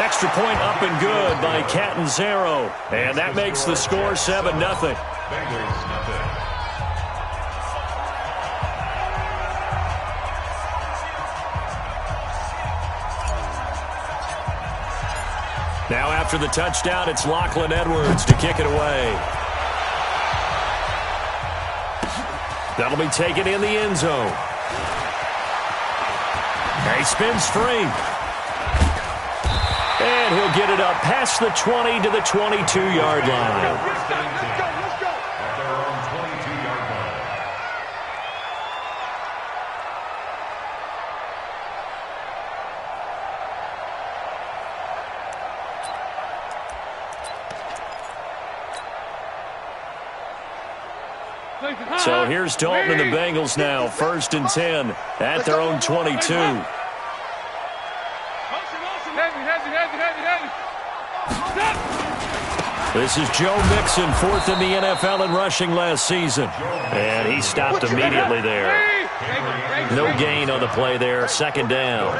Extra point up and good by Catanzaro. And that makes the score 7-0. Now after the touchdown, it's Lachlan Edwards to kick it away. That'll be taken in the end zone. He spins free. And he'll get it up past the 20 to the 22-yard line. So here's Dalton and the Bengals now, 1st and 10 at their own 22. This is Joe Mixon, 4th in the NFL in rushing last season. And he stopped immediately there. No gain on the play there, 2nd down.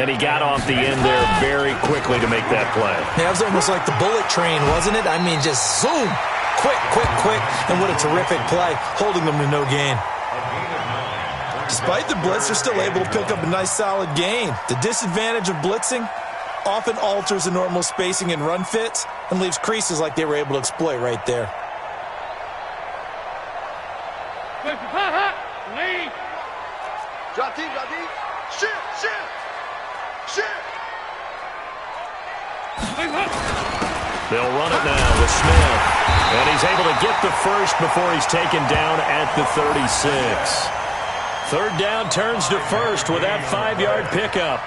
And he got off the end there very quickly to make that play. Yeah, it was almost like the bullet train, wasn't it? I mean, just zoom. Quick, quick, quick, and what a terrific play, holding them to no gain. Despite the blitz, they're still able to pick up a nice, solid gain. The disadvantage of blitzing often alters the normal spacing and run fits and leaves creases like they were able to exploit right there. Drop deep, shift. They'll run it now with Smith. And he's able to get the first before he's taken down at the 36. 3rd down turns to first with that 5-yard pickup.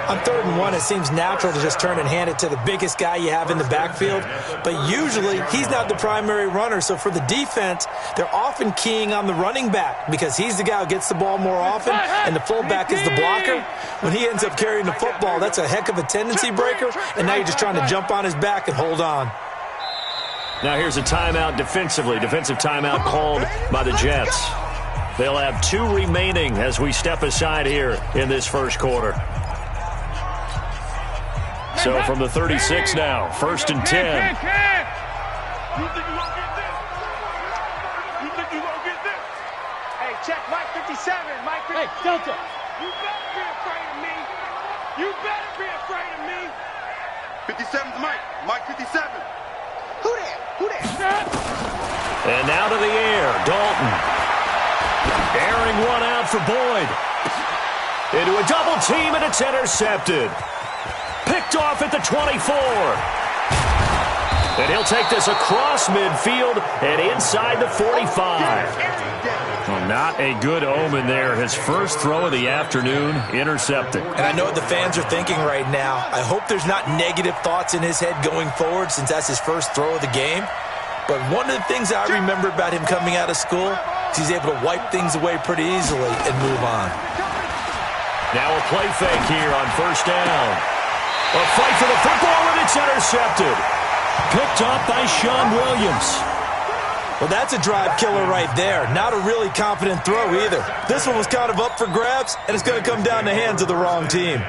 On 3rd and 1, it seems natural to just turn and hand it to the biggest guy you have in the backfield. But usually, he's not the primary runner. So for the defense, they're often keying on the running back because he's the guy who gets the ball more often, and the fullback is the blocker. When he ends up carrying the football, that's a heck of a tendency breaker, and now you're just trying to jump on his back and hold on. Now here's a timeout defensively. Defensive timeout called by the Jets. They'll have 2 remaining as we step aside here in this first quarter. So from the 36 now, 1st and 10. You think you're going to get this? Hey, check Mike 57. Mike 57. Hey, Delta. You better be afraid of me. You better be afraid of me. 57's Mike. Mike 57. Who that? And now to the air, Dalton. Airing one out for Boyd. Into a double team, and it's intercepted. Picked off at the 24. And he'll take this across midfield and inside the 45. Well, not a good omen there. His first throw of the afternoon, intercepted. And I know what the fans are thinking right now. I hope there's not negative thoughts in his head going forward since that's his first throw of the game. But one of the things I remember about him coming out of school is he's able to wipe things away pretty easily and move on. Now a play fake here on 1st down. A fight for the football, and it's intercepted. Picked up by Sean Williams. Well, that's a drive killer right there. Not a really confident throw either. This one was kind of up for grabs, and it's going to come down the hands of the wrong team.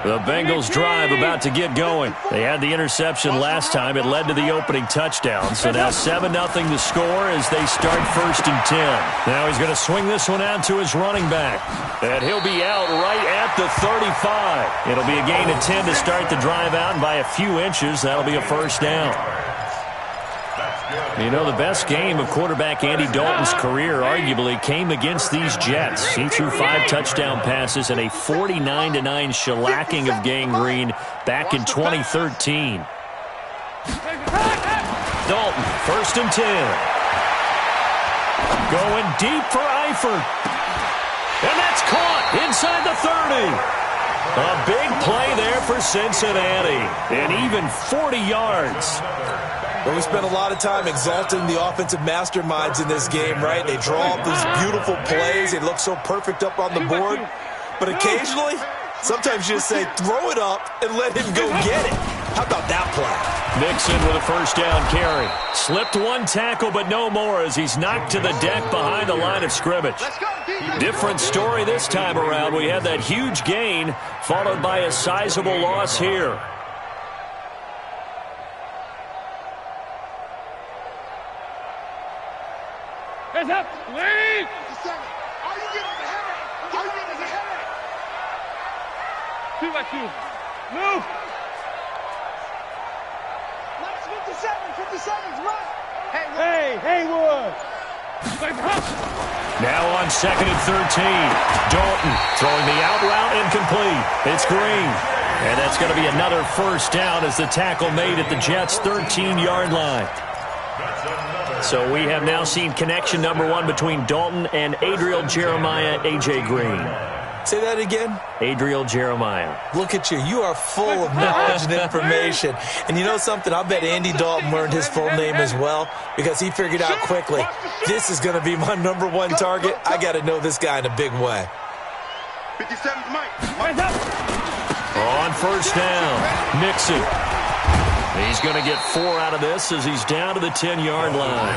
The Bengals drive about to get going. They had the interception last time. It led to the opening touchdown. So now 7-0 the score as they start 1st and 10. Now he's going to swing this one out to his running back. And he'll be out right at the 35. It'll be a gain of 10 to start the drive out, and by a few inches, that'll be a 1st down. You know, the best game of quarterback Andy Dalton's career arguably came against these Jets. He threw 5 touchdown passes and a 49-9 shellacking of Gang Green back in 2013. Dalton, 1st and 10. Going deep for Eifert. And that's caught inside the 30. A big play there for Cincinnati. And even 40 yards. Well, we spent a lot of time exalting the offensive masterminds in this game, right? They draw up these beautiful plays. They look so perfect up on the board. But occasionally, sometimes you just say, throw it up and let him go get it. How about that play? Mixon with a first down carry. Slipped one tackle, but no more as he's knocked to the deck behind the line of scrimmage. Different story this time around. We had that huge gain followed by a sizable loss here. Hands up, please! All you get is a headache. All you get is a headache. 2 by 2. Move! Nice 57. 57's right. Hey, Haywood! Now on 2nd and 13. Dalton throwing the out route incomplete. It's Green. And that's going to be another first down as the tackle made at the Jets' 13-yard line. So we have now seen connection number 1 between Dalton and Adriel Jeremiah, A.J. Green. Say that again? Adriel Jeremiah. Look at you. You are full of knowledge and information. And you know something? I bet Andy Dalton learned his full name as well because he figured out quickly, this is going to be my number 1 target. I got to know this guy in a big way. 57's Mike. On first down, Mixon. He's going to get 4 out of this as he's down to the 10-yard line.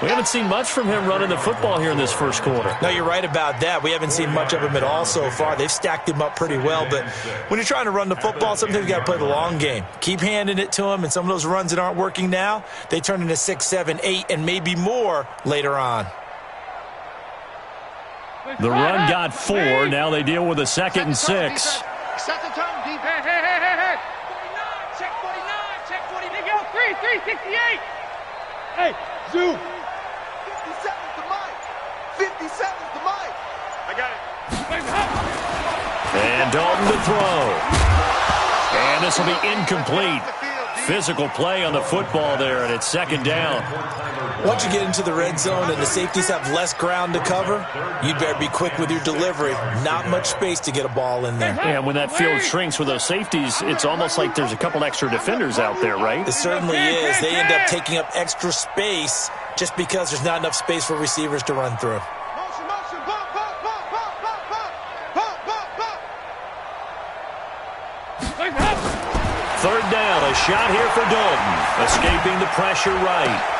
We haven't seen much from him running the football here in this first quarter. No, you're right about that. We haven't seen much of him at all so far. They've stacked him up pretty well, but when you're trying to run the football, sometimes you got to play the long game. Keep handing it to him, and some of those runs that aren't working now, they turn into 6, 7, 8, and maybe more later on. The run got 4. Now they deal with a 2nd and 6. Set the tone, deep. Hey. 49, check 49, check 49. They go 368. Hey, zoom. 57's the Mike. 57's the Mike. I got it. And Dalton to throw. And this will be incomplete. Physical play on the football there, and it's 2nd down. Once you get into the red zone and the safeties have less ground to cover, you'd better be quick with your delivery. Not much space to get a ball in there. And when that field shrinks with those safeties, it's almost like there's a couple extra defenders out there, right? It certainly is. They end up taking up extra space just because there's not enough space for receivers to run through. Motion, bump. 3rd down, a shot here for Dalton. Escaping the pressure right.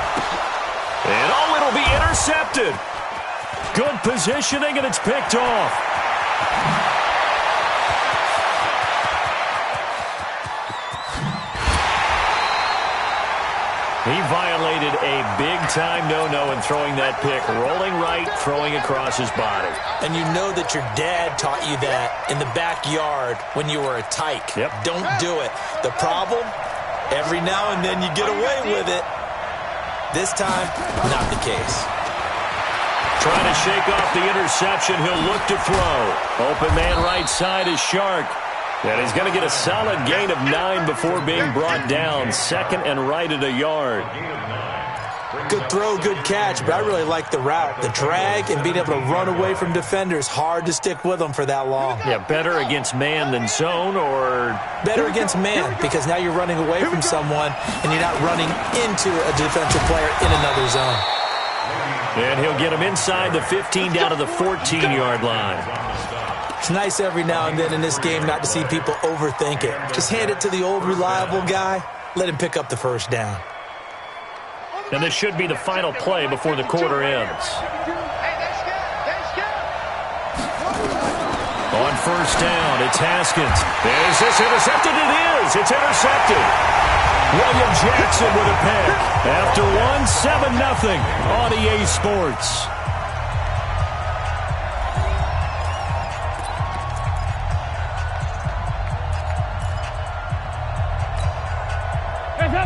And it'll be intercepted. Good positioning, and it's picked off. He violated a big-time no-no in throwing that pick. Rolling right, throwing across his body. And you know that your dad taught you that in the backyard when you were a tyke. Yep. Don't do it. The problem, every now and then you get away with it. This time, not the case. Trying to shake off the interception. He'll look to throw. Open man right side is Shark. And he's going to get a solid gain of 9 before being brought down. 2nd and right at a yard. Good throw, good catch, but I really like the route. The drag and being able to run away from defenders, hard to stick with them for that long. Yeah, better against man than zone, or... Better against man, because now you're running away from someone and you're not running into a defensive player in another zone. And he'll get him inside the 15 down to the 14-yard line. It's nice every now and then in this game not to see people overthink it. Just hand it to the old reliable guy, let him pick up the first down. And this should be the final play before the quarter ends. On first down, it's Haskins. Is this intercepted? It is. It's intercepted. William Jackson with a pick. After 7-0 on EA Sports.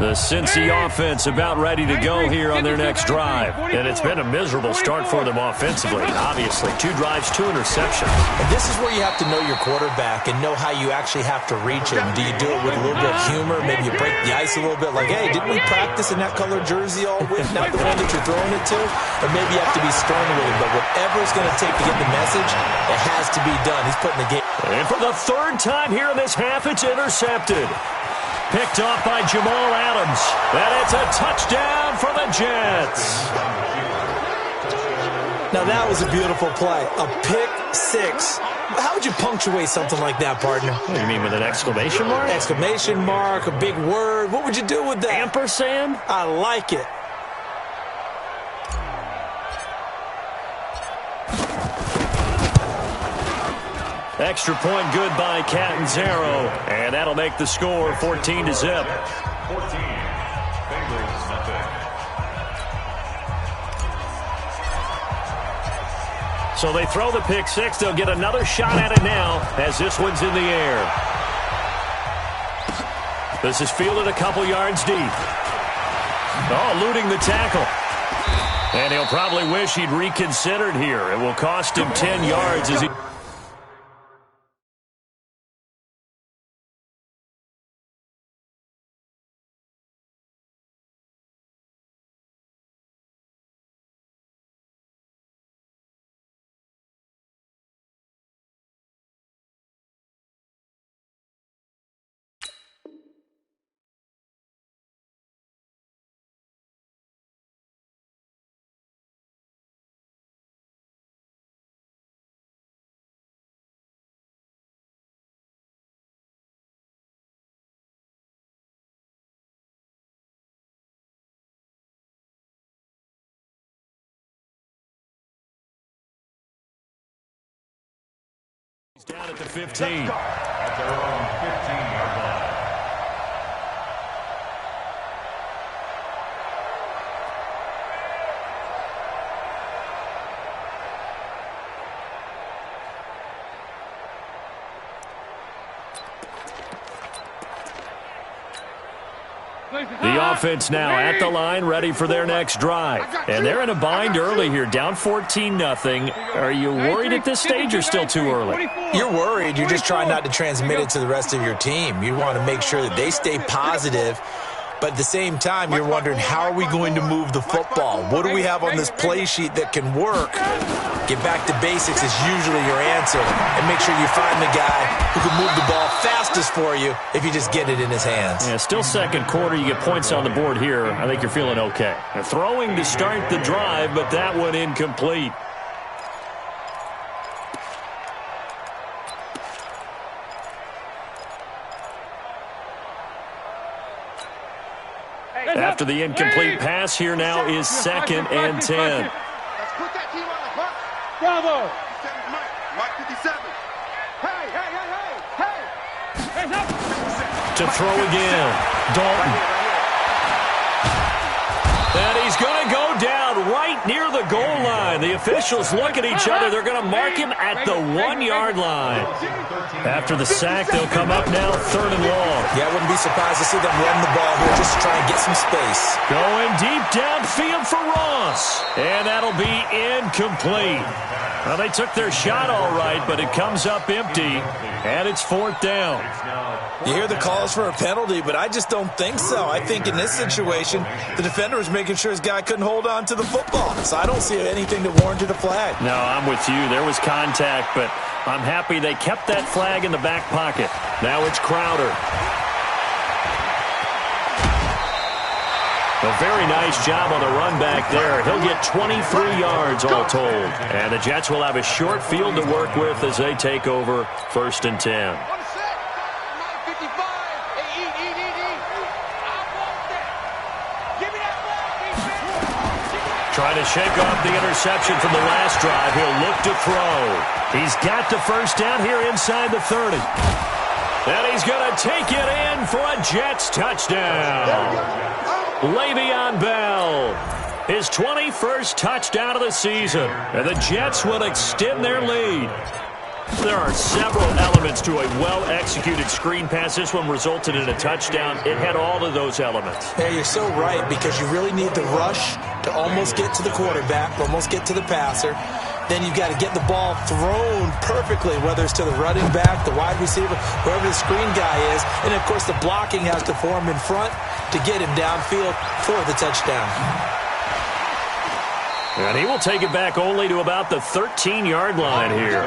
The Cincy offense about ready to go here on their next drive. And it's been a miserable start for them offensively, obviously. 2 drives, 2 interceptions. And this is where you have to know your quarterback and know how you actually have to reach him. Do you do it with a little bit of humor? Maybe you break the ice a little bit like, hey, didn't we practice in that color jersey all week? Not the one that you're throwing it to? Or maybe you have to be stern with him. But whatever it's going to take to get the message, it has to be done. He's putting the game. And for the 3rd time here in this half, it's intercepted. Picked off by Jamal Adams. And it's a touchdown for the Jets. Now that was a beautiful play. A pick six. How would you punctuate something like that, partner? What do you mean, with an exclamation mark? Exclamation mark, a big word. What would you do with that? Ampersand? I like it. Extra point good by Catanzaro. And that'll make the score 14-0. 14. So they throw the pick six. They'll get another shot at it now as this one's in the air. This is fielded a couple yards deep. Oh, eluding the tackle. And he'll probably wish he'd reconsidered here. It will cost him 10 yards as he... He's down at the 15. At their own 15-yard line. The offense now at the line, ready for their next drive. And they're in a bind early here, down 14-0. Are you worried at this stage or still too early? You're worried. You're just trying not to transmit it to the rest of your team. You want to make sure that they stay positive. But at the same time, you're wondering, how are we going to move the football? What do we have on this play sheet that can work? Get back to basics is usually your answer. And make sure you find the guy who can move the ball fastest for you if you just get it in his hands. Yeah, still second quarter. You get points on the board here. I think you're feeling okay. They're throwing to start the drive, but that one incomplete. After the incomplete pass, here now is 2nd and 10. Let's put that team on the clock. Bravo. Mike 57. Hey, hey, hey, hey, hey. Hands up. To throw again. Dalton. And he's going to go down right near the goal line. The officials look at each other. They're going to mark him at the 1-yard line. After the sack, they'll come up now 3rd and long. Yeah, I wouldn't be surprised to see them run the ball here just to try and get some space. Going deep downfield for Ross. And that'll be incomplete. Well, they took their shot all right, but it comes up empty, and it's 4th down. You hear the calls for a penalty, but I just don't think so. I think in this situation, the defender was making sure his guy couldn't hold on to the football. So I don't see anything that warranted a flag. No, I'm with you. There was contact, but I'm happy they kept that flag in the back pocket. Now it's Crowder. A very nice job on the run back there. He'll get 23 yards all told. And the Jets will have a short field to work with as they take over 1st and 10. Trying to shake off the interception from the last drive. He'll look to throw. He's got the first down here inside the 30. And he's going to take it in for a Jets touchdown. Le'Veon Bell, his 21st touchdown of the season. And the Jets will extend their lead. There are several elements to a well-executed screen pass. This one resulted in a touchdown. It had all of those elements. Yeah, you're so right, because you really need the rush to almost get to the quarterback, almost get to the passer. Then you've got to get the ball thrown perfectly, whether it's to the running back, the wide receiver, whoever the screen guy is. And, of course, the blocking has to form in front to get him downfield for the touchdown. And he will take it back only to about the 13-yard line here.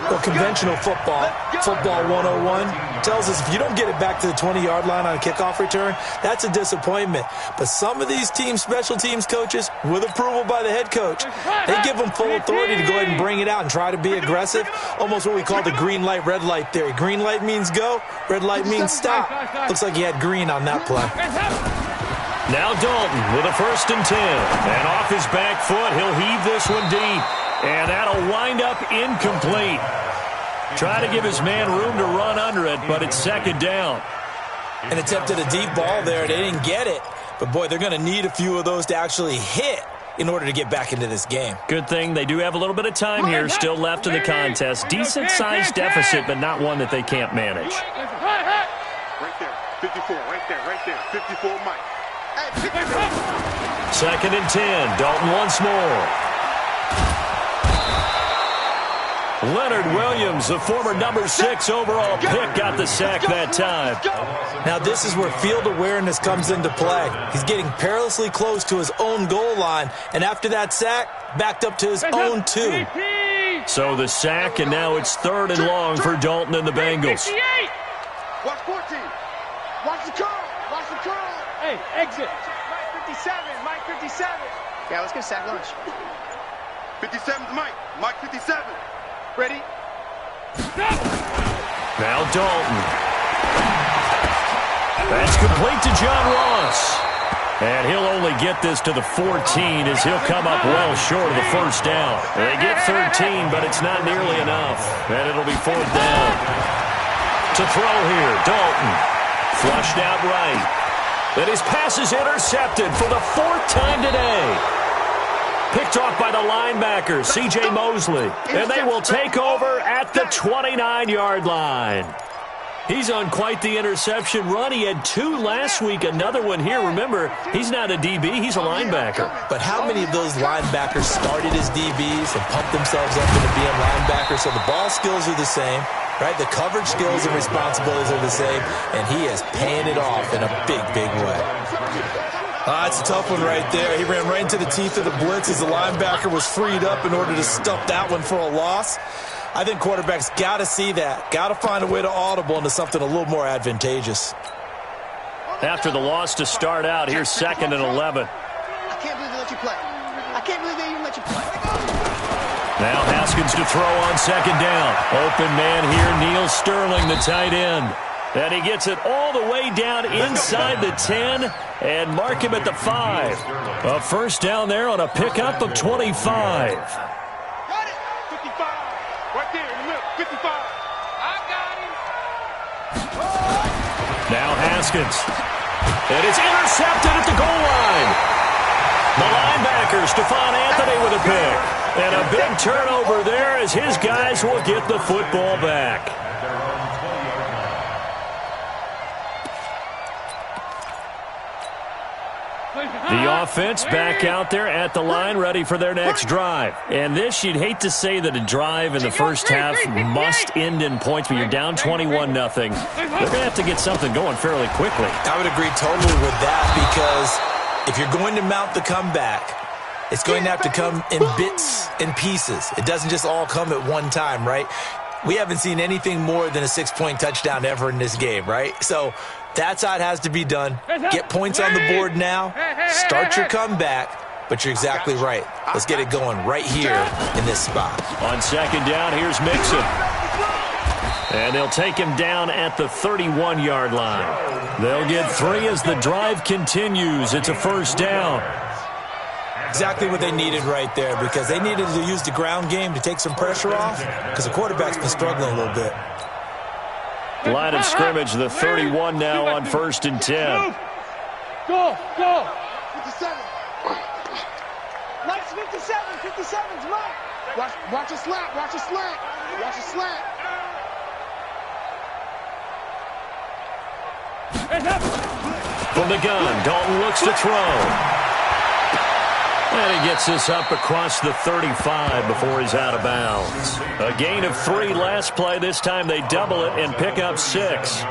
Well, conventional football 101, tells us if you don't get it back to the 20-yard line on a kickoff return, that's a disappointment. But some of these special teams coaches, with approval by the head coach, they give them full authority to go ahead and bring it out and try to be aggressive, almost what we call the green light, red light theory. Green light means go, red light means stop. Looks like he had green on that play. Now Dalton with a 1st and 10. And off his back foot, he'll heave this one deep. And that'll wind up incomplete. Try to give his man room to run under it, but it's 2nd down. And attempted a deep ball there. They didn't get it. But, boy, they're going to need a few of those to actually hit in order to get back into this game. Good thing they do have a little bit of time here still left in the contest. Decent-sized deficit, but not one that they can't manage. Right there. 54. Right there. 54, Mike. 2nd and 10. Dalton once more. Leonard Williams, the former number 6 overall pick, got the sack that time. Now this is where field awareness comes into play. He's getting perilously close to his own goal line, and after that sack, backed up to his own 2. So the sack, and now it's 3rd and long for Dalton and the Bengals. Watch 14. Watch the curl. Watch the curl. Hey, exit. Mike 57. Mike 57. Yeah, let's get sack lunch. 57's Mike. Mike 57. Ready? Now Dalton. That's complete to John Ross. And he'll only get this to the 14 as he'll come up well short of the 1st down. They get 13, but it's not nearly enough. And it'll be 4th down. To throw here, Dalton. Flushed out right. And his pass is intercepted for the 4th time today. Picked off by the linebacker, C.J. Mosley. And they will take over at the 29-yard line. He's on quite the interception run. He had 2 last week, another one here. Remember, he's not a DB, he's a linebacker. But how many of those linebackers started as DBs and pumped themselves up into being linebackers? So the ball skills are the same, right? The coverage skills and responsibilities are the same, and he is paying it off in a big, big way. That's a tough one right there. He ran right into the teeth of the blitz as the linebacker was freed up in order to stuff that one for a loss. I think quarterbacks got to see that. Got to find a way to audible into something a little more advantageous. After the loss to start out, here's 2nd and 11. I can't believe they let you play. I can't believe they even let you play. Now Haskins to throw on 2nd down. Open man here, Neil Sterling, the tight end. And he gets it all the way down inside the 10 and mark him at the 5. A 1st down there on a pickup of 25. Got it. 55. Right there in the middle. 55. I got him. Now Haskins. And it's intercepted at the goal line. The linebacker, Stephon Anthony with a pick. And a big turnover there as his guys will get the football back. The offense back out there at the line, ready for their next drive. And this, you'd hate to say that a drive in the first half must end in points, but you're down 21-0. They're going to have to get something going fairly quickly. I would agree totally with that, because if you're going to mount the comeback, it's going to have to come in bits and pieces. It doesn't just all come at one time, right? We haven't seen anything more than a 6-point touchdown ever in this game, right? So that's how it has to be done. Get points on the board now. Start your comeback. But you're exactly right. Let's get it going right here in this spot. On 2nd down, here's Mixon. And they'll take him down at the 31-yard line. They'll get 3 as the drive continues. It's a 1st down. Exactly what they needed right there, because they needed to use the ground game to take some pressure off, because the quarterback's been struggling a little bit. Line of scrimmage, the 31 now on 1st and 10. Go. 57. Mike's 57. 57's Mike. Watch a slant. Watch a slant. Watch a slant. From the gun, Dalton looks to throw. And he gets this up across the 35 before he's out of bounds. A gain of 3 last play. This time they double it and pick up 6.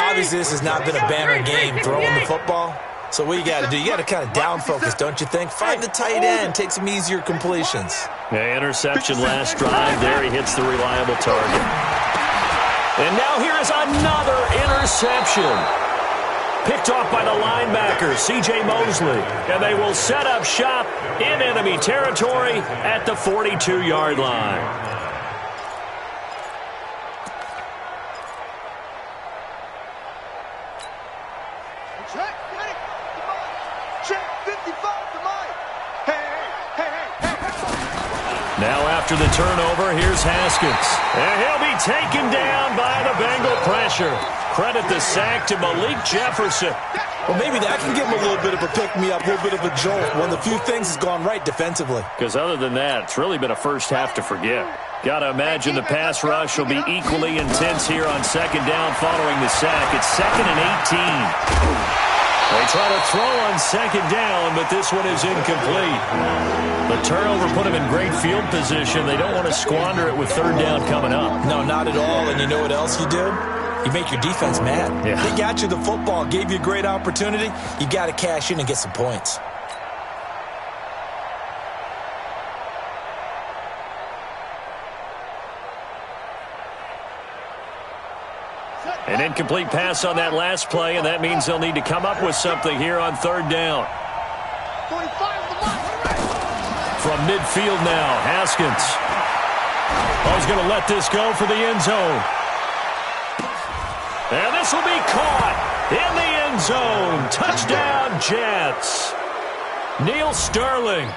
Obviously, this has not been a banner game throwing the football. So what you got to do, you got to kind of down focus, don't you think? Find the tight end, take some easier completions. Yeah, interception last drive. There he hits the reliable target. And now here is another interception. Picked off by the linebacker, C.J. Mosley. And they will set up shop in enemy territory at the 42-yard line. Now after the turnover, here's Haskins. And he'll be taken down by the Bengal pressure. Credit the sack to Malik Jefferson. Well, maybe that can give him a little bit of a pick-me-up, a little bit of a jolt. One of the few things has gone right defensively. Because other than that, it's really been a first half to forget. Got to imagine the pass rush will be equally intense here on second down following the sack. It's 2nd and 18. They try to throw on second down, but this one is incomplete. The turnover put them in great field position. They don't want to squander it with third down coming up. No, not at all. And you know what else you do? You make your defense mad. Yeah. They got you the football, gave you a great opportunity. You got to cash in and get some points. An incomplete pass on that last play, and that means they'll need to come up with something here on third down. From midfield now, Haskins. He's going to let this go for the end zone. And this will be caught in the end zone. Touchdown, Jets. Neil Sterling,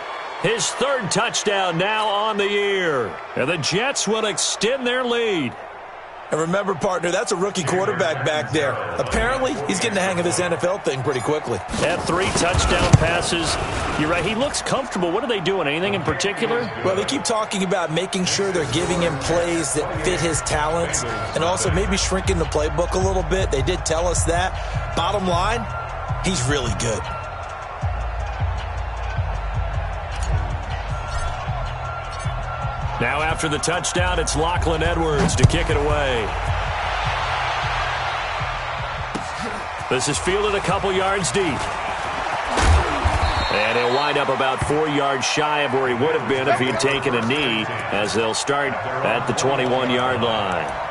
his third touchdown now on the year. And the Jets will extend their lead. And remember, partner, that's a rookie quarterback back there. Apparently, he's getting the hang of this NFL thing pretty quickly. Had 3 touchdown passes. You're right, he looks comfortable. What are they doing? Anything in particular? Well, they keep talking about making sure they're giving him plays that fit his talents and also maybe shrinking the playbook a little bit. They did tell us that. Bottom line, he's really good. Now after the touchdown, it's Lachlan Edwards to kick it away. This is fielded a couple yards deep. And he'll wind up about 4 yards shy of where he would have been if he had taken a knee, as they'll start at the 21-yard line.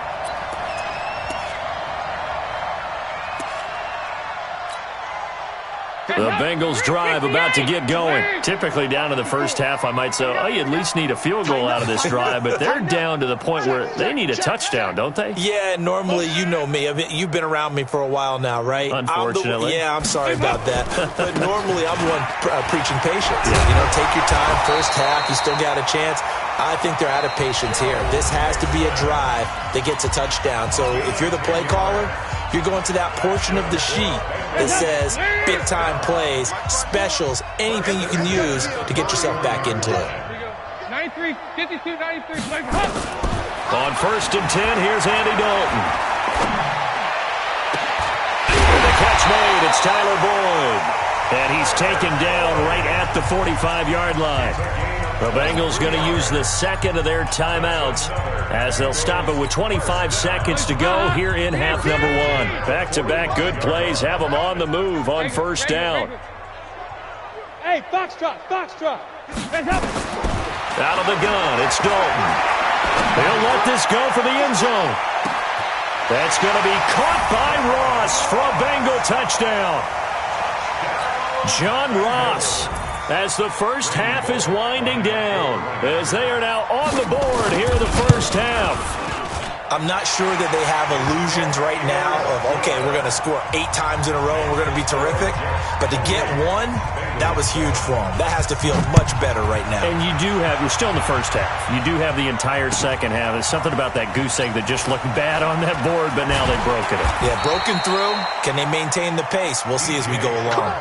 The Bengals drive about to get going. Typically down to the first half, I might say, oh, you at least need a field goal out of this drive, but they're down to the point where they need a touchdown, don't they? Yeah, normally, you know me. I mean, you've been around me for a while now, right? Unfortunately. I'm sorry about that. But normally, I'm the one preaching patience. Yeah. You know, take your time, first half, you still got a chance. I think they're out of patience here. This has to be a drive that gets a touchdown. So if you're the play caller, you're going to that portion of the sheet that says big-time plays, specials, anything you can use to get yourself back into it. 93, 52, 93. On 1st and 10, here's Andy Dalton. And the catch made, it's Tyler Boyd. And he's taken down right at the 45-yard line. The Bengals going to use the second of their timeouts as they'll stop it with 25 seconds to go here in half number 1. Back-to-back good plays have them on the move on first down. Hey, Foxtrot. Out of the gun, it's Dalton. They'll let this go for the end zone. That's going to be caught by Ross for a Bengal touchdown. John Ross, as the first half is winding down, as they are now on the board here in the first half. I'm not sure that they have illusions right now of, okay, we're going to score 8 times in a row and we're going to be terrific. But to get one, that was huge for them. That has to feel much better right now. And you're still in the first half. You do have the entire second half. There's something about that goose egg that just looked bad on that board, but now they've broken it. Yeah, broken through. Can they maintain the pace? We'll see as we go along.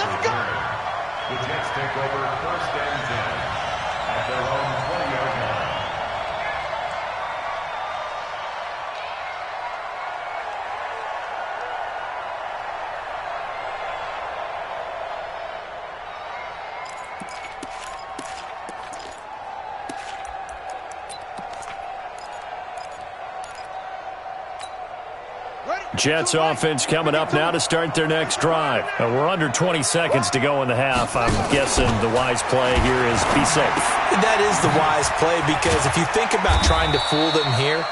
Let's go. The Jets take over 1st and 10 at their own 20-yard line. Jets offense coming up now to start their next drive. We're under 20 seconds to go in the half. I'm guessing the wise play here is be safe. That is the wise play, because if you think about trying to fool them here,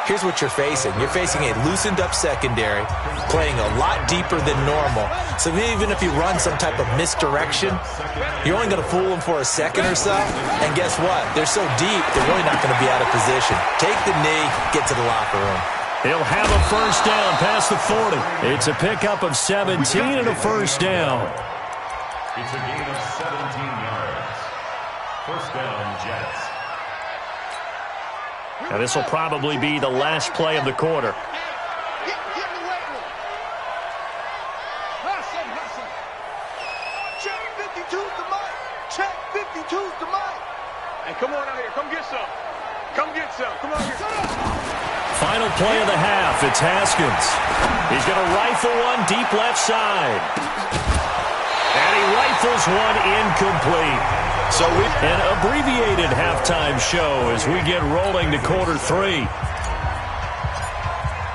here's what you're facing. You're facing a loosened-up secondary, playing a lot deeper than normal. So even if you run some type of misdirection, you're only going to fool them for a second or so. And guess what? They're so deep, they're really not going to be out of position. Take the knee, get to the locker room. He'll have a first down past the 40. It's a pickup of 17 and a first down. It's a gain of 17 yards. First down, Jets. Now this will probably be the last play of the quarter. Get in the weight room. Hustle. Check 52's the mic. Check 52's the mic. Hey, come on out here. Come get some. Come on here. Final play of the half. It's Haskins. He's going to rifle one deep left side. And he rifles one incomplete. So an abbreviated halftime show as we get rolling to quarter 3.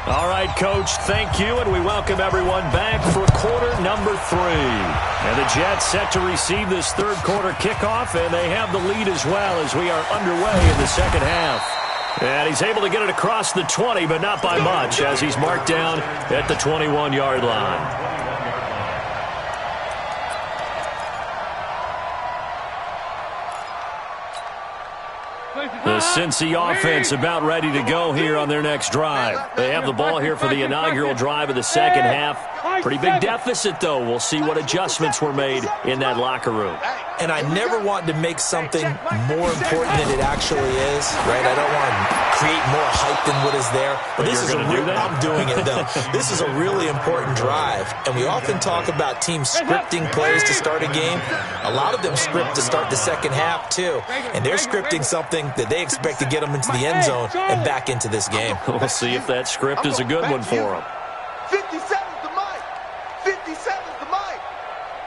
All right, Coach, thank you, and we welcome everyone back for quarter number 3. And the Jets set to receive this third quarter kickoff, and they have the lead as well as we are underway in the second half. And he's able to get it across the 20, but not by much, as he's marked down at the 21-yard line. The Cincy offense about ready to go here on their next drive. They have the ball here for the inaugural drive of the second half. Pretty big deficit, though. We'll see what adjustments were made in that locker room. And I never want to make something more important than it actually is, right? I don't want to create more hype than what is there. But this is I'm doing it, though. This is a really important drive. And we often talk about teams scripting plays to start a game. A lot of them script to start the second half, too. And they're scripting something that they expect to get them into the end zone and back into this game. We'll see if that script is a good one for them. 57's the mic. 57's the mic.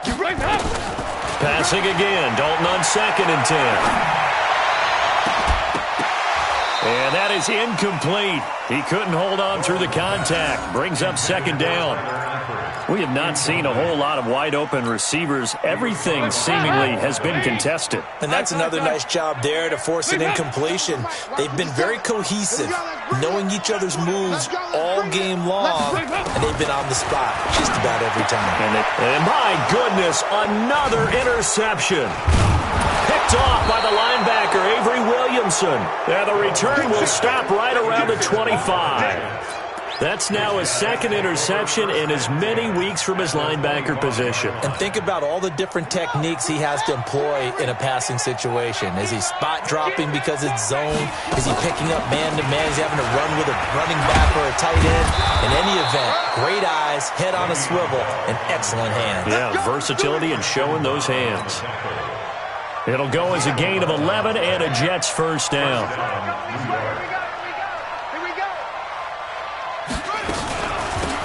Get right now. Passing again. Dalton on 2nd and 10. And that is incomplete. He couldn't hold on through the contact. Brings up 2nd down. We have not seen a whole lot of wide-open receivers. Everything seemingly has been contested. And that's another nice job there to force an incompletion. They've been very cohesive, knowing each other's moves all game long, and they've been on the spot just about every time. And my goodness, another interception. Picked off by the linebacker, Avery Williamson. And the return will stop right around the 25. That's now his 2nd interception in as many weeks from his linebacker position. And think about all the different techniques he has to employ in a passing situation. Is he spot dropping because it's zone? Is he picking up man-to-man? Is he having to run with a running back or a tight end? In any event, great eyes, head on a swivel, and excellent hands. Yeah, versatility and showing those hands. It'll go as a gain of 11 and a Jets first down.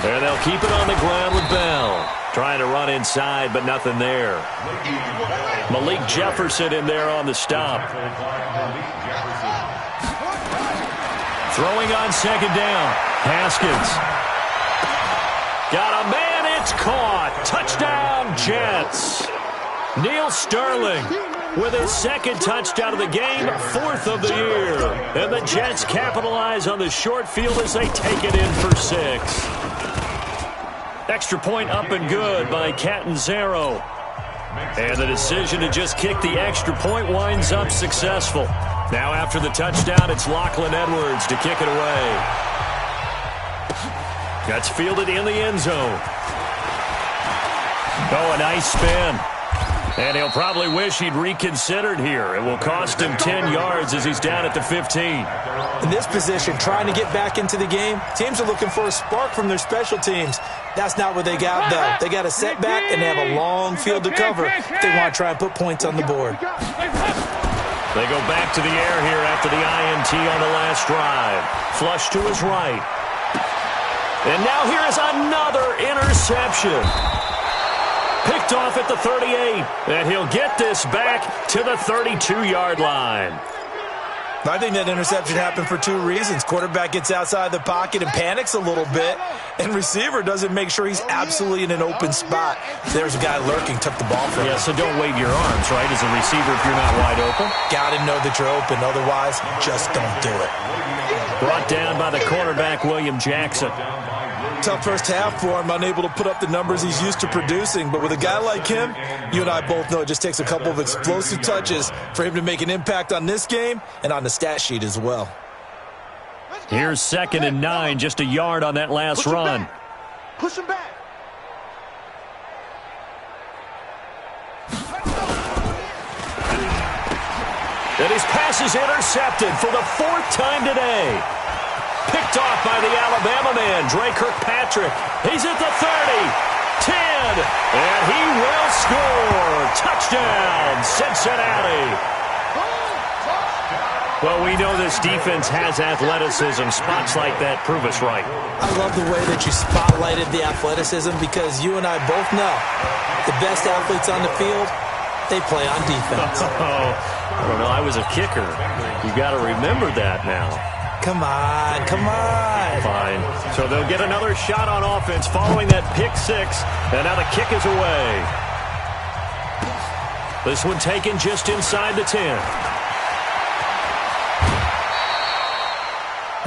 And they'll keep it on the ground with Bell. Trying to run inside, but nothing there. Malik Jefferson in there on the stop. Throwing on 2nd down. Haskins. Got a man, it's caught. Touchdown, Jets. Neil Sterling with his 2nd touchdown of the game, 4th of the year. And the Jets capitalize on the short field as they take it in for 6. Extra point up and good by Catanzaro. And the decision to just kick the extra point winds up successful. Now after the touchdown, it's Lachlan Edwards to kick it away. That's fielded in the end zone. Oh, a nice spin. And he'll probably wish he'd reconsidered here. It will cost him 10 yards as he's down at the 15. In this position, trying to get back into the game, teams are looking for a spark from their special teams. That's not what they got, though. They got a setback, and they have a long field to cover if they want to try and put points on the board. They go back to the air here after the INT on the last drive. Flush to his right. And now here is another interception. Picked off at the 38, and he'll get this back to the 32-yard line. I think that interception happened for two reasons. Quarterback gets outside the pocket and panics a little bit, and receiver doesn't make sure he's absolutely in an open spot. There's a guy lurking, took the ball from him. Yeah, so don't wave your arms, right, as a receiver if you're not wide open. Got to know that you're open. Otherwise, just don't do it. Brought down by the cornerback, William Jackson. Tough first half for him, unable to put up the numbers he's used to producing. But with a guy like him, you and I both know it just takes a couple of explosive touches for him to make an impact on this game and on the stat sheet as well. Here's 2nd and 9, just a yard on that last run. Push him back. And his pass is intercepted for the 4th time today. Picked off by the Alabama man, Dre Kirkpatrick. He's at the 30, 10, and he will score. Touchdown, Cincinnati. Well, we know this defense has athleticism. Spots like that prove us right. I love the way that you spotlighted the athleticism because you and I both know the best athletes on the field, they play on defense. Oh, I don't know. I was a kicker. You got to remember that now. Come on, come on. Fine. So they'll get another shot on offense following that pick six. And now the kick is away. This one taken just inside the 10.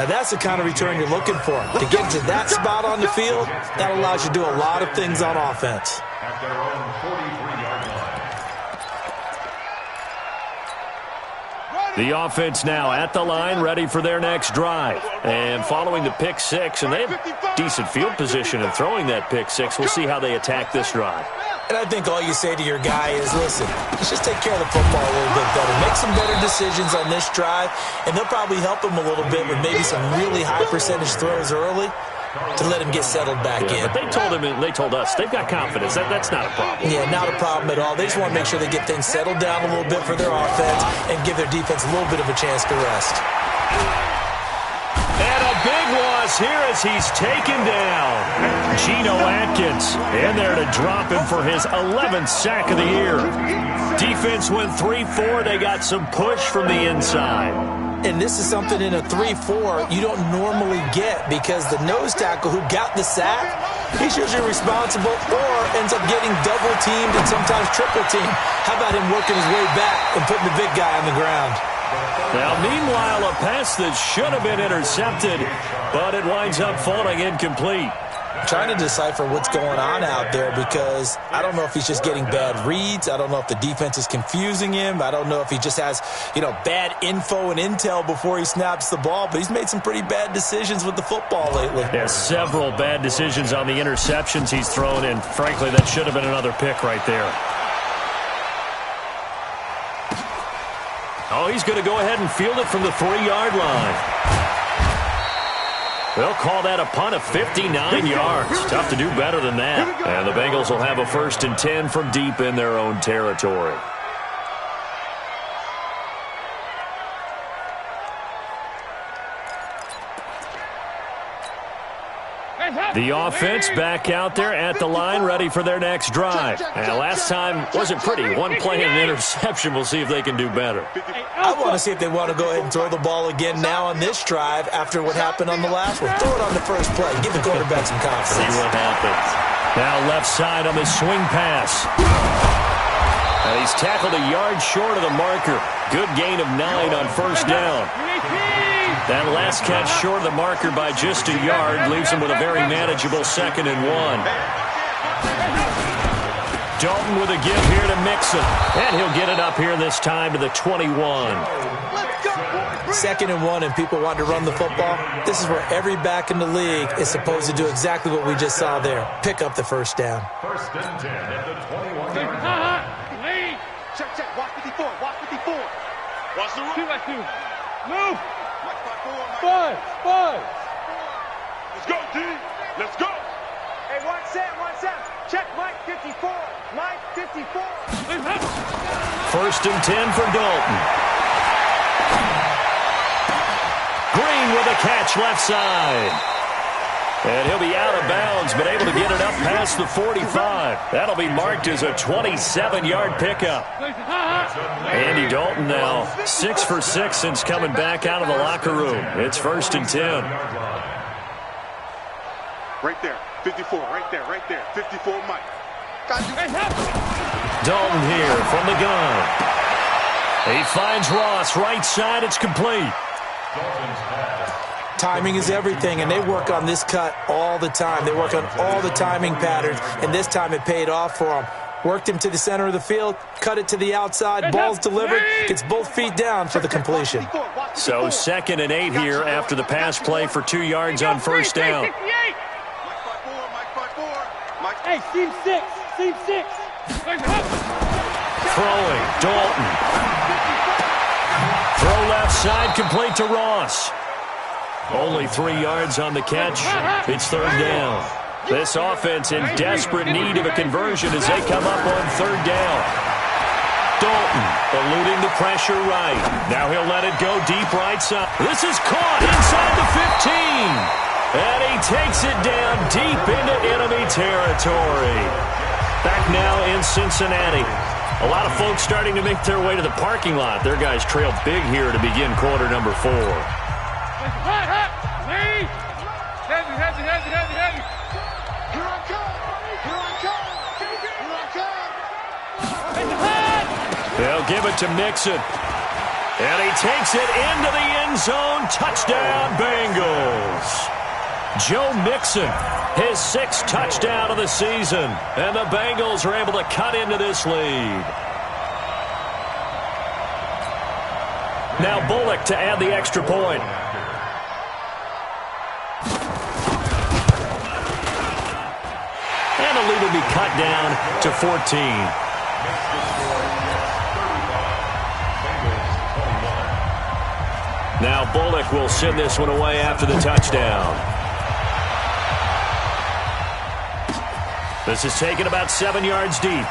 Now that's the kind of return you're looking for. To get to that spot on the field, that allows you to do a lot of things on offense. At their own 43-yard line. The offense now at the line, ready for their next drive. And following the pick six, and they have decent field position in throwing that pick six. We'll see how they attack this drive. And I think all you say to your guy is, listen, let's just take care of the football a little bit better. Make some better decisions on this drive, and they'll probably help him a little bit with maybe some really high percentage throws early to let him get settled back in. But they told us they've got confidence. That's not a problem. Yeah, not a problem at all. They just want to make sure they get things settled down a little bit for their offense and give their defense a little bit of a chance to rest. And a big loss here as he's taken down. Geno Atkins in there to drop him for his 11th sack of the year. Defense went 3-4. They got some push from the inside. And this is something in a 3-4 you don't normally get because the nose tackle who got the sack, he's usually responsible or ends up getting double-teamed and sometimes triple-teamed. How about him working his way back and putting the big guy on the ground? Now, meanwhile, a pass that should have been intercepted, but it winds up falling incomplete. Trying to decipher what's going on out there because I don't know if he's just getting bad reads. I don't know if the defense is confusing him. I don't know if he just has, bad info and intel before he snaps the ball. But he's made some pretty bad decisions with the football lately. Yeah, several bad decisions on the interceptions he's thrown, and frankly, that should have been another pick right there. Oh, he's going to go ahead and field it from the 3-yard line. They'll call that a punt of 59 yards. Tough to do better than that. And the Bengals will have a 1st and 10 from deep in their own territory. The offense back out there at the line, ready for their next drive. And last time wasn't pretty. One play and an interception. We'll see if they can do better. I want to see if they want to go ahead and throw the ball again now on this drive after what happened on the last one. Throw it on the first play. Give the quarterback some confidence. See what happens. Now left side on the swing pass. And he's tackled a yard short of the marker. Good gain of 9 on 1st down. That last catch short of the marker by just a yard leaves him with a very manageable 2nd and 1. Dalton with a give here to Mixon. And he'll get it up here this time to the 21. 2nd and 1 and people want to run the football. This is where every back in the league is supposed to do exactly what we just saw there. Pick up the 1st down. 1st and 10 at the 21-yard line. Check. Watch 54. Watch 54. Watch the run. 2-2. Move. 5. Let's go, D. Let's go. Hey, 1-7. Check Mike 54. Mike 54. 1st and 10 for Dalton. Green with a catch left side. And he'll be out of bounds, but able to get it up past the 45. That'll be marked as a 27-yard pickup. Andy Dalton now 6 for 6 since coming back out of the locker room. It's 1st and 10. Right there, 54, right there, 54, Mike. Dalton here from the gun. He finds Ross right side. It's complete. Timing is everything, and they work on this cut all the time. They work on all the timing patterns, and this time it paid off for him. Worked him to the center of the field, cut it to the outside, ball's delivered, gets both feet down for the completion. So 2nd and 8 here after the pass play for 2 yards on 1st down. Hey, seam 6, seam 6. Throwing, Dalton. Throw left side, complete to Ross. Only 3 yards on the catch. It's 3rd down. This offense in desperate need of a conversion as they come up on 3rd down. Dalton eluding the pressure right. Now he'll let it go deep right side. This is caught inside the 15. And he takes it down deep into enemy territory. Back now in Cincinnati. A lot of folks starting to make their way to the parking lot. Their guys trail big here to begin quarter number 4. They'll give it to Mixon. And he takes it into the end zone. Touchdown, Bengals. Joe Mixon, his 6th touchdown of the season. And the Bengals are able to cut into this lead. Now Bullock to add the extra point. And the lead will be cut down to 14. Now Bullock will send this one away after the touchdown. This is taken about 7 yards deep.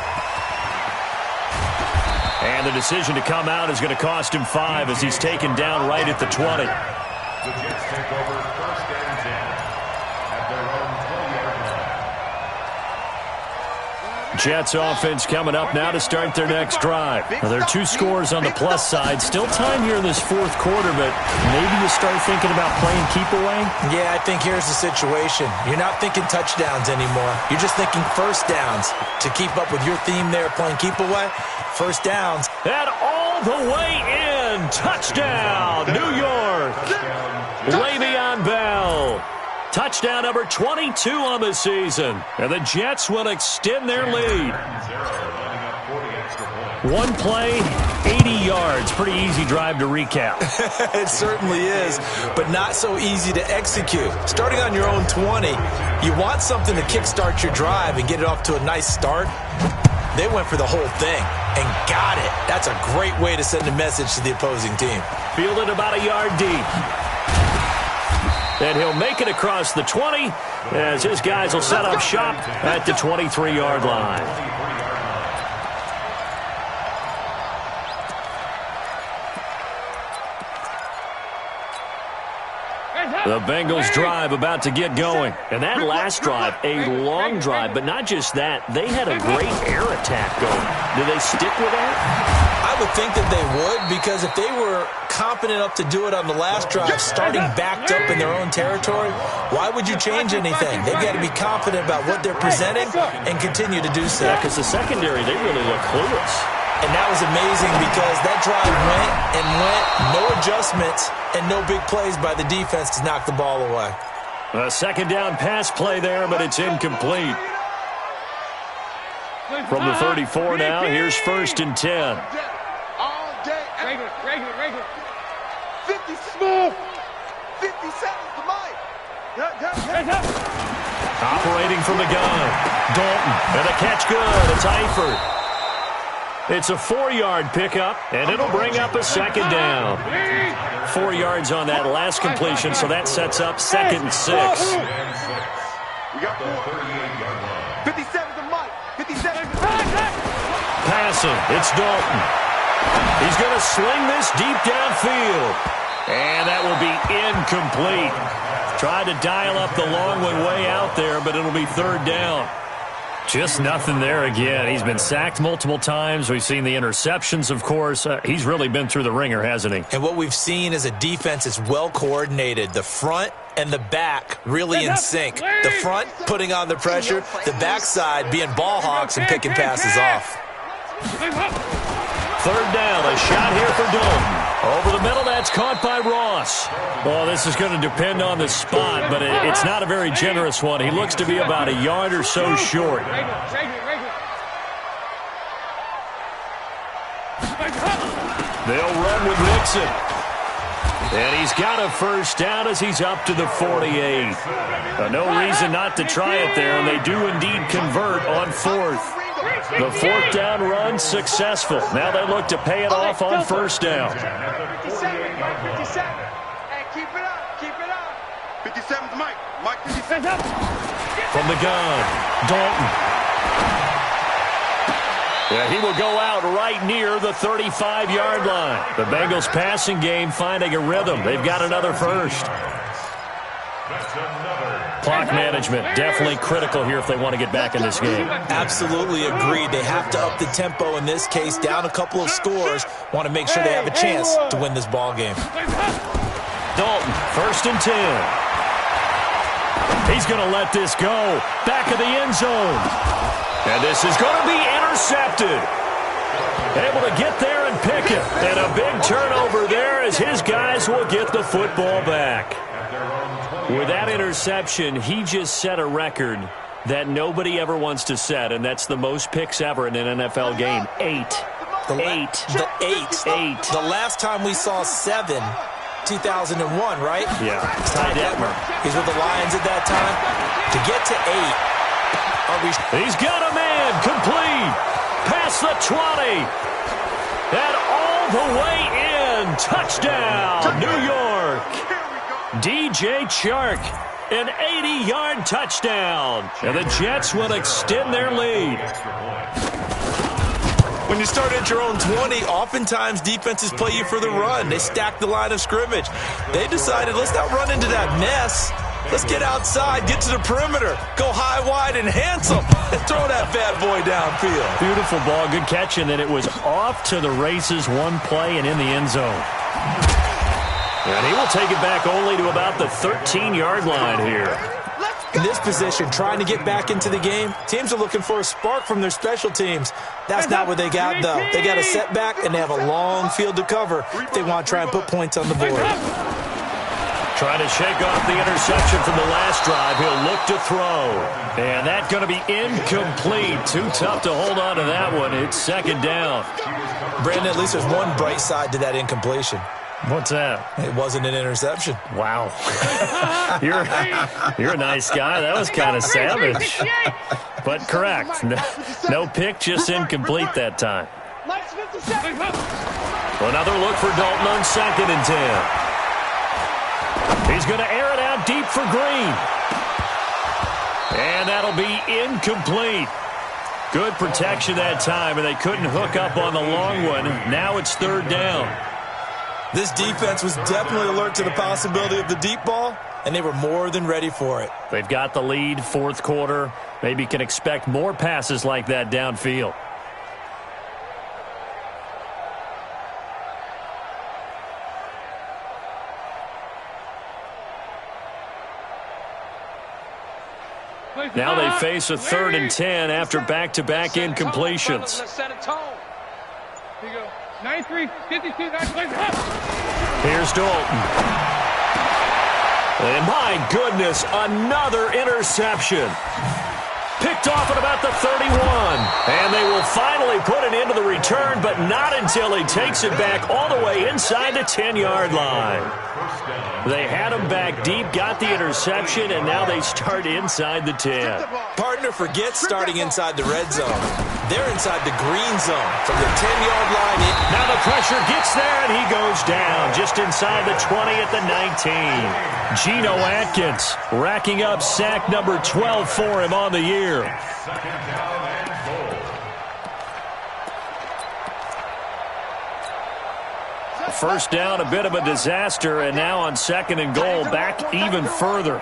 And the decision to come out is going to cost him 5 as he's taken down right at the 20. The Jets take over 1st and 10 at their own 20-yard line. Jets offense coming up now to start their next drive. Now, there are 2 scores on the plus side. Still time here in this 4th quarter, but maybe you start thinking about playing keep away? Yeah, I think here's the situation. You're not thinking touchdowns anymore. You're just thinking 1st downs. To keep up with your theme there, playing keep away, 1st downs. And all the way in. Touchdown, New York. Le'Veon Bell. Touchdown number 22 on the season. And the Jets will extend their lead. 1 play, 80 yards. Pretty easy drive to recap. It certainly is, but not so easy to execute. Starting on your own 20, you want something to kickstart your drive and get it off to a nice start. They went for the whole thing and got it. That's a great way to send a message to the opposing team. Fielded about a yard deep. And he'll make it across the 20 as his guys will set up shop at the 23-yard line. The Bengals drive about to get going. And that last drive, a long drive, but not just that. They had a great air attack going. Do they stick with that? I would think that they would, because if they were confident enough to do it on the last drive, starting backed up in their own territory, why would you change anything? They've got to be confident about what they're presenting and continue to do so. Yeah, because the secondary, they really look clueless. And that was amazing because that drive went and went, no adjustments, and no big plays by the defense to knock the ball away. A 2nd down pass play there, but it's incomplete. From the 34 now, here's 1st and 10. All day. Regular. 50 smooth. 50 seconds to Mike. Operating from the gun. Dalton. And a catch good. It's Eifert. It's a 4-yard pickup, and it'll bring up a 2nd down. 4 yards on that last completion, so that sets up 2nd and 6. We got 4. 57 to Mike. 57. Passing. It's Dalton. He's going to sling this deep downfield. And that will be incomplete. Tried to dial up the long one way out there, but it'll be third down. Just nothing there again. He's been sacked multiple times. We've seen the interceptions, of course. He's really been through the ringer, hasn't he? And what we've seen is a defense that's well coordinated. The front and the back really in sync. The front putting on the pressure, the backside being ball hawks and picking passes off. Third down, a shot here for Dalton. Over the middle, that's caught by Ross. Well, this is going to depend on the spot, but it's not a very generous one. He looks to be about a yard or so short. They'll run with Nixon. And he's got a first down as he's up to the 48. No reason not to try it there, and they do indeed convert on fourth. The fourth down run successful. Now they look to pay it off on first down. 57, Mike 57. Hey, keep it up, keep it up. 57's Mike. Mike 57. From the gun, Dalton. Yeah, he will go out right near the 35-yard line. The Bengals passing game finding a rhythm. They've got another first. Clock management definitely critical here if they want to get back in this game. Absolutely agreed. They have to up the tempo in this case, down a couple of scores. Want to make sure they have a chance to win this ball game. Dalton, 1st and 10. He's going to let this go. Back of the end zone. And this is going to be intercepted. Able to get there and pick it. And a big turnover there as his guys will get the football back. With that interception, he just set a record that nobody ever wants to set, and that's the most picks ever in an NFL game. 8. The last time we saw 7, 2001, right? Yeah. Ty Detmer. He's with the Lions at that time. To get to 8. He's got a man complete. Past the 20. And all the way in. Touchdown, New York. DJ Chark, an 80-yard touchdown. And the Jets will extend their lead. When you start at your own 20, oftentimes defenses play you for the run. They stack the line of scrimmage. They decided, let's not run into that mess. Let's get outside, get to the perimeter, go high, wide, and handsome, and throw that bad boy downfield. Beautiful ball, good catch, and then it was off to the races, one play, and in the end zone. And he will take it back only to about the 13-yard line here. In this position, trying to get back into the game, teams are looking for a spark from their special teams. That's not what they got, though. They got a setback, and they have a long field to cover if they want to try and put points on the board. Trying to shake off the interception from the last drive. He'll look to throw. And that's going to be incomplete. Too tough to hold on to that one. It's second down. Brandon, at least there's one bright side to that incompletion. What's that? It wasn't an interception. Wow. You're a nice guy. That was kind of savage. But correct. No pick, just incomplete that time. Another look for Dalton on 2nd and 10. He's going to air it out deep for Green. And that'll be incomplete. Good protection that time, and they couldn't hook up on the long one. Now it's third down. This defense was definitely alert to the possibility of the deep ball, and they were more than ready for it. They've got the lead, fourth quarter. Maybe can expect more passes like that downfield. Now they face a 3rd and 10 after back-to-back incompletions. Let's set a tone. Here you go. 93, 52, 93. Here's Dalton. And my goodness, another interception. Picked off at about the 31. And they will finally put an end to the return, but not until he takes it back all the way inside the 10-yard line. They had him back deep, got the interception, and now they start inside the 10. Partner forgets starting inside the red zone. They're inside the green zone from the 10-yard line. Now the pressure gets there, and he goes down just inside the 20 at the 19. Geno Atkins racking up sack number 12 for him on the year. first down, a bit of a disaster, and now on 2nd and goal, back even further.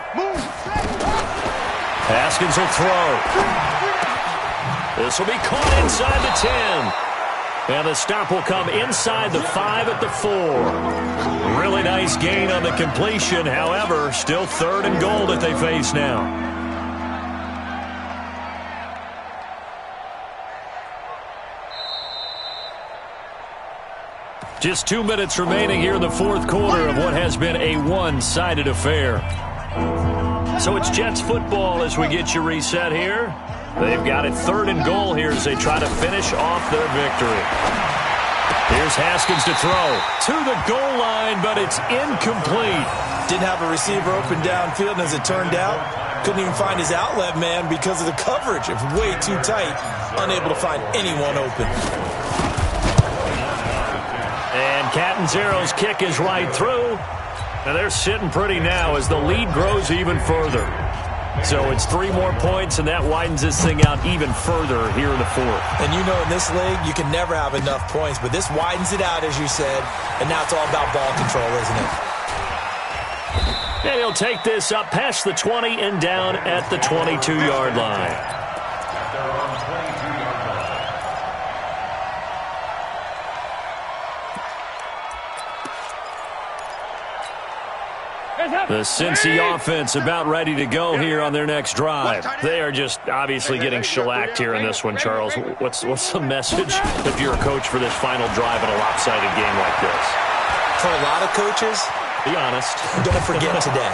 Haskins will throw. This will be caught inside the 10. And the stop will come inside the 5 at the 4. Really nice gain on the completion. However, still 3rd and goal that they face now. Just 2 minutes remaining here in the 4th quarter of what has been a one-sided affair. So it's Jets football as we get you reset here. They've got it 3rd and goal here as they try to finish off their victory. Here's Haskins to throw to the goal line, but it's incomplete. Didn't have a receiver open downfield, and as it turned out, couldn't even find his outlet man because of the coverage. It was way too tight, unable to find anyone open. And Catanzaro's kick is right through. And they're sitting pretty now as the lead grows even further. So it's 3 more points, and that widens this thing out even further here in the 4th. And you know in this league, you can never have enough points, but this widens it out, as you said, and now it's all about ball control, isn't it? And he'll take this up past the 20 and down at the 22-yard line. The Cincy offense about ready to go here on their next drive. They are just obviously getting shellacked here in this one, Charles. What's the message if you're a coach for this final drive in a lopsided game like this? For a lot of coaches, be honest. Don't forget today.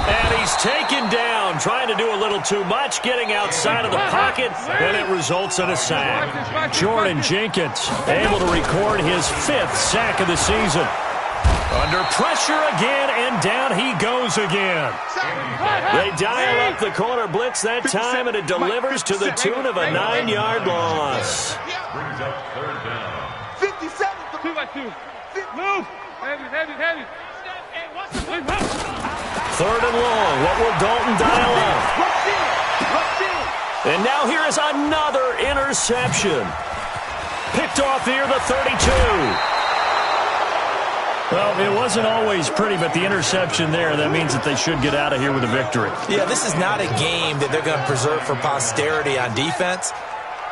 And he's taken down, trying to do a little too much, getting outside of the pocket, and it results in a sack. Jordan Jenkins able to record his 5th sack of the season. Under pressure again, and down he goes again. They dial up the corner blitz that time, and it delivers to the tune of a 9-yard loss. 57. 2 by 2. Move. Heavy. 3rd and long. What will Dalton dial up? And now here is another interception. Picked off near the 32. Well, it wasn't always pretty, but the interception there, that means that they should get out of here with a victory. Yeah, this is not a game that they're going to preserve for posterity on defense,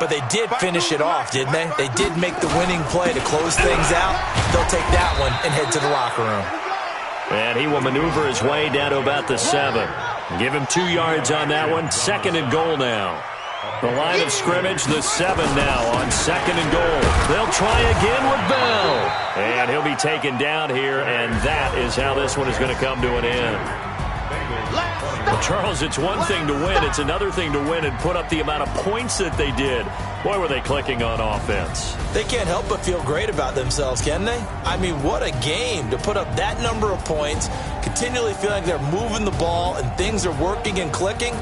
but they did finish it off, didn't they? They did make the winning play to close things out. They'll take that one and head to the locker room. And he will maneuver his way down to about the 7. Give him 2 yards on that one. 2nd and goal now. The line of scrimmage, the 7 now on 2nd and goal. They'll try again with Bell. And he'll be taken down here, and that is how this one is going to come to an end. Well, Charles, it's one thing to win. It's another thing to win and put up the amount of points that they did. Boy, were they clicking on offense. They can't help but feel great about themselves, can they? I mean, what a game to put up that number of points, continually feel like they're moving the ball and things are working and clicking.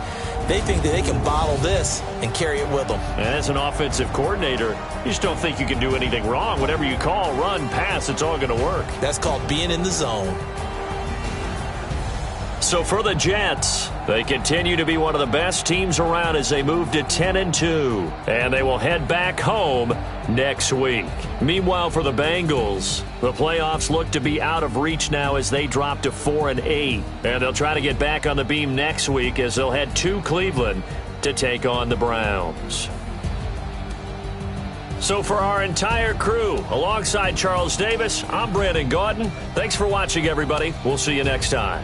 They think that they can bottle this and carry it with them. And as an offensive coordinator, you just don't think you can do anything wrong. Whatever you call, run, pass, it's all going to work. That's called being in the zone. So for the Jets, they continue to be one of the best teams around as they move to 10-2. And they will head back home next week. Meanwhile, for the Bengals, the playoffs look to be out of reach now as they drop to 4-8. And they'll try to get back on the beam next week as they'll head to Cleveland to take on the Browns. So for our entire crew, alongside Charles Davis, I'm Brandon Gaudin. Thanks for watching, everybody. We'll see you next time.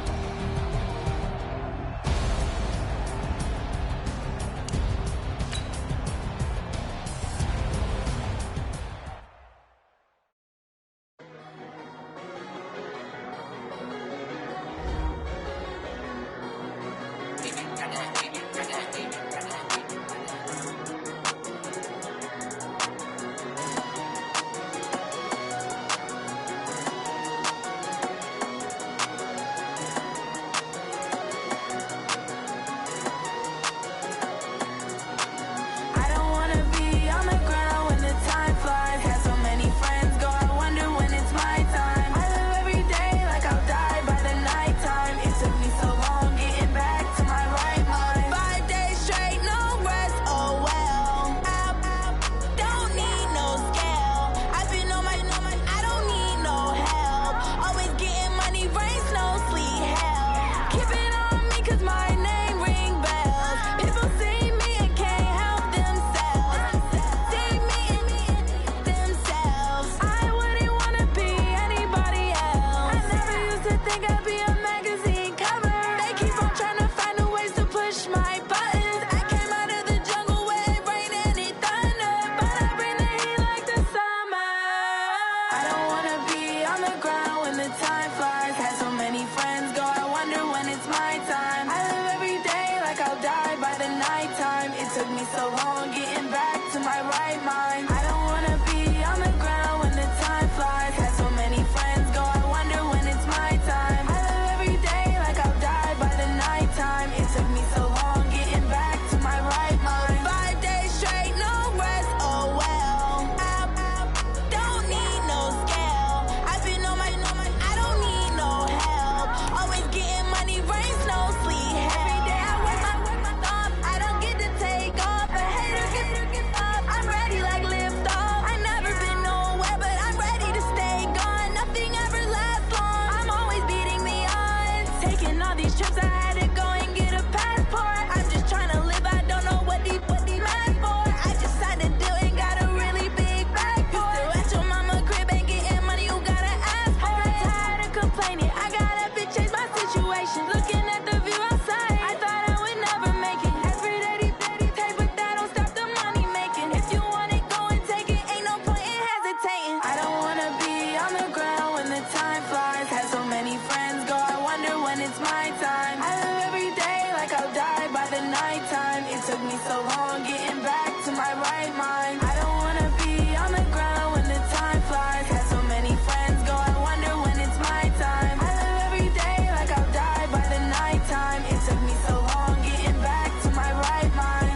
my time. I live every day like I'll die by the nighttime. It took me so long getting back to my right mind. I don't wanna be on the ground when the time flies. Had so many friends go, I wonder when it's my time. I live every day like I'll die by the nighttime. It took me so long getting back to my right mind.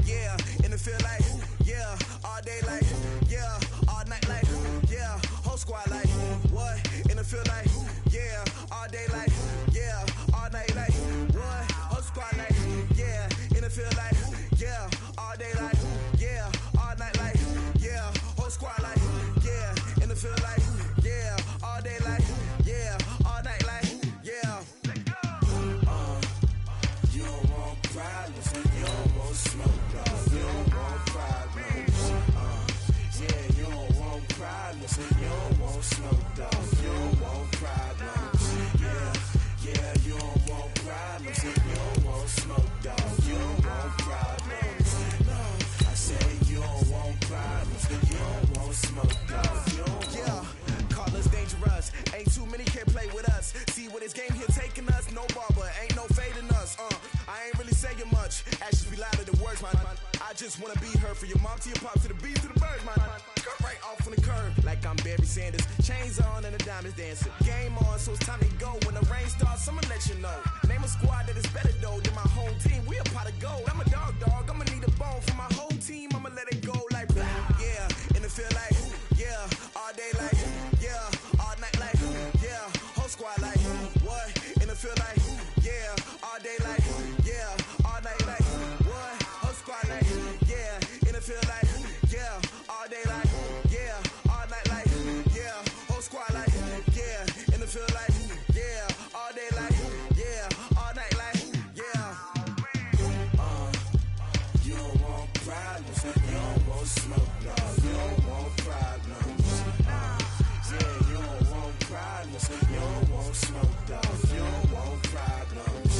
Yeah, and it feel like, yeah, all day like, yeah, all night like, yeah, whole squad like, what? And it feel like, yeah, all day like, yeah, all night like, what? Whole squad like, yeah, and it feel like, yeah, all day like, yeah, all night like, yeah, whole squad like, yeah, and it feel like, yeah, all day like, yeah, all night like, yeah. You don't want problems, you don't want smoke, dog. You don't want problems. Yeah, you don't want problems, you don't want smoke, dog. You don't want problems. Yeah, you don't want problems, you don't want smoke, dog. You don't want problems. No, I said you don't want problems, you don't want smoke, dog. You don't want. Call us dangerous. Ain't too many can play with us. See where this game here taking us. No barber, ain't no fading us. I ain't really saying much. Actions be louder than words, man. I just wanna be heard. For your mom to your pop to the beat to the birds, man. Cut right off on the curb like I'm Barry Sanders. Chains on and the diamonds dancing. Game on, so it's time to go. When the rain starts, I'ma let you know. Name a squad that is better though than my home team. We a pot of gold. I'm a dog. I'ma need a bone for my whole team. I'ma let it go like blah. Yeah, and it feel like, yeah, all day like, yeah, all night like, yeah, whole squad like, what? And it feel like, yeah, all day like, yeah, all night like, what? Whole squad like, yeah, and it feel like, yeah, all day like, yeah, all night like, yeah, whole squad like, yeah, and it feel like, yeah, all day like, yeah, all night like, yeah. You don't want problems, you don't want smoke, dog. You don't want problems. Yeah, you don't want problems, you don't want smoke, dog. You don't want problems.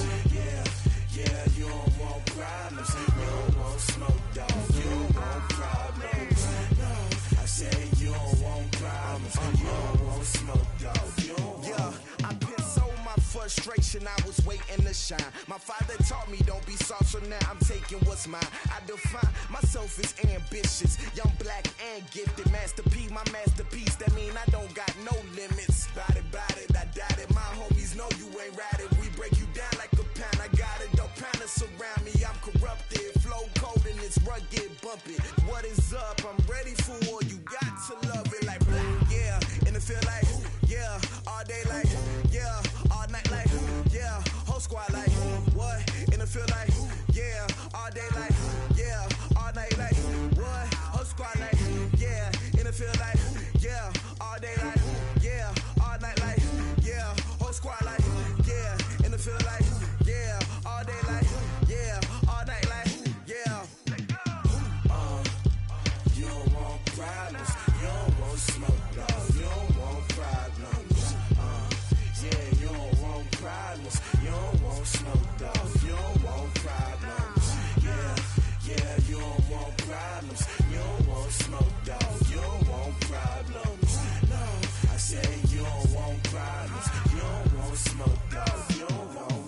Yeah, you don't want problems, you don't want smoke, dog. You don't want problems. No, I said you don't want problems, you don't want smoke, dog. You don't want. Yeah, I pissed so my frustration, I was waiting to shine. My father taught me don't be soft, so now I'm taking what's mine. I define myself as ambitious, young, black, and gifted. Master P, my masterpiece, that mean I don't got no limits. Bout it, I doubt it. My homies know you ain't ratted. We break you down like a pound. I got it, don't pound us around me. I'm corrupted, flow cold and it's rugged, bumpy. What is up? I'm ready for war. You got to love it like black. Yeah, and it feel like, yeah, all day like, yeah, all night like, yeah, whole squad like, what? And it feel like, yeah, all day like, yeah, all night like, what? Whole squad like, yeah, and it feel like, yeah, all day like, yeah, all night like, yeah, whole squad like, yeah, and it feel like, yeah, all day like, yeah, all night like, yeah. You don't want problems, you don't want smoke, dog. You don't want problems. Yeah, you don't want problems, you don't want smoke, dog. You don't want problems. Yeah, you don't want problems, you don't want smoke, dog. You don't want problems. No, I said you don't want problems, you don't want smoke, dog. You don't want.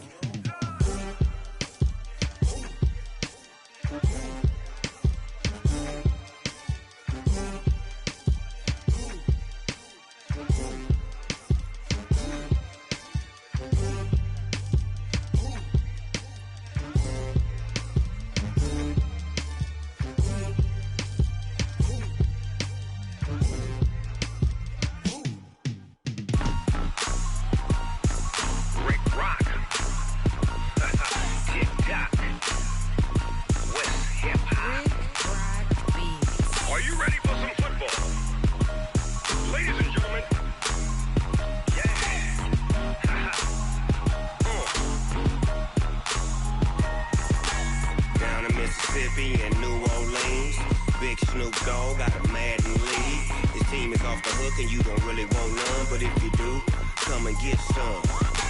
Mississippi and New Orleans. Big Snoop Dogg got a Madden lead. His team is off the hook and you don't really want none, but if you do, come and get some.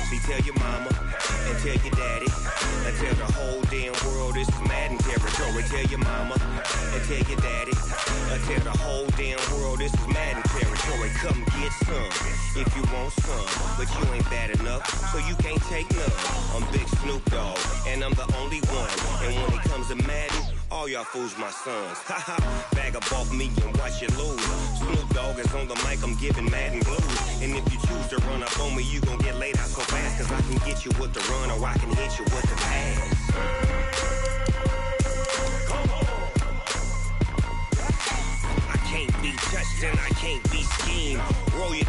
See, tell your mama and tell your daddy and tell the whole damn world this is Madden territory. Tell your mama and tell your daddy and tell the whole damn world this is Madden territory. Come get some if you want some, but you ain't bad enough, so you can't take none. I'm Big Snoop Dogg, and I'm the only one. And when it comes to Madden, all y'all fools my sons. Haha, bag up off me and watch you lose. Snoop Dogg is on the mic, I'm giving Madden blues. And if you choose to run up on me, you gon' get laid out so fast, cause I can get you with the run or I can hit you with the pass. I can't be touched and I can't be schemed. Roll you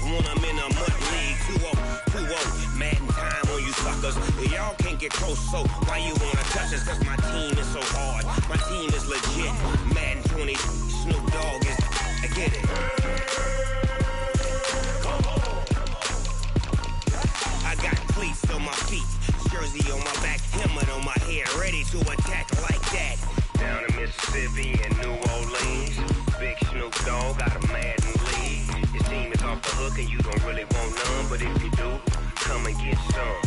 when I'm in a mud league. 2-0, Madden time on you suckers. Y'all can't get close, so why you wanna touch us? Cause my team is so hard, my team is legit. Madden 20, Snoop Dogg is, I get it. I got cleats on my feet, jersey on my back, helmet on my head, ready to attack like that. Down in Mississippi and New Orleans, Big Snoop Dogg got a Madden league. Your team is off the hook and you don't really want none, but if you do, come and get some.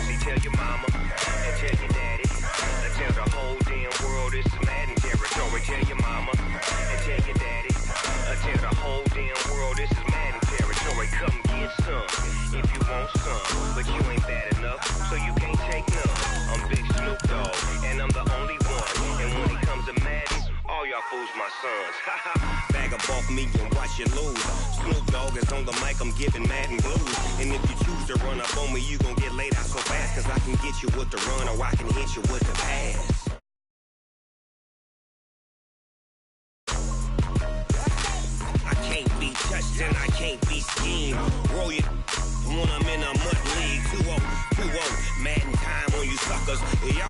See, tell your mama and tell your daddy and tell the whole damn world this is Madden territory. Tell your mama and tell your daddy and tell the whole damn world this is Madden territory. Come get some if you want some, but you ain't bad enough, so you can't take none. I'm Big Snoop Dogg, and I'm the only one. And when it comes to Madden, all y'all fools my sons. Bag up off me and watch you lose. Snoop Dogg is on the mic, I'm giving Madden blues. And if you choose to run up on me, you gon' get laid out so fast, cause I can get you with the run or I can hit you with the pass. I can't be touched and I can't be schemed. Roll you when I'm in a mud league. 2-0, Madden time on you suckers. Y'all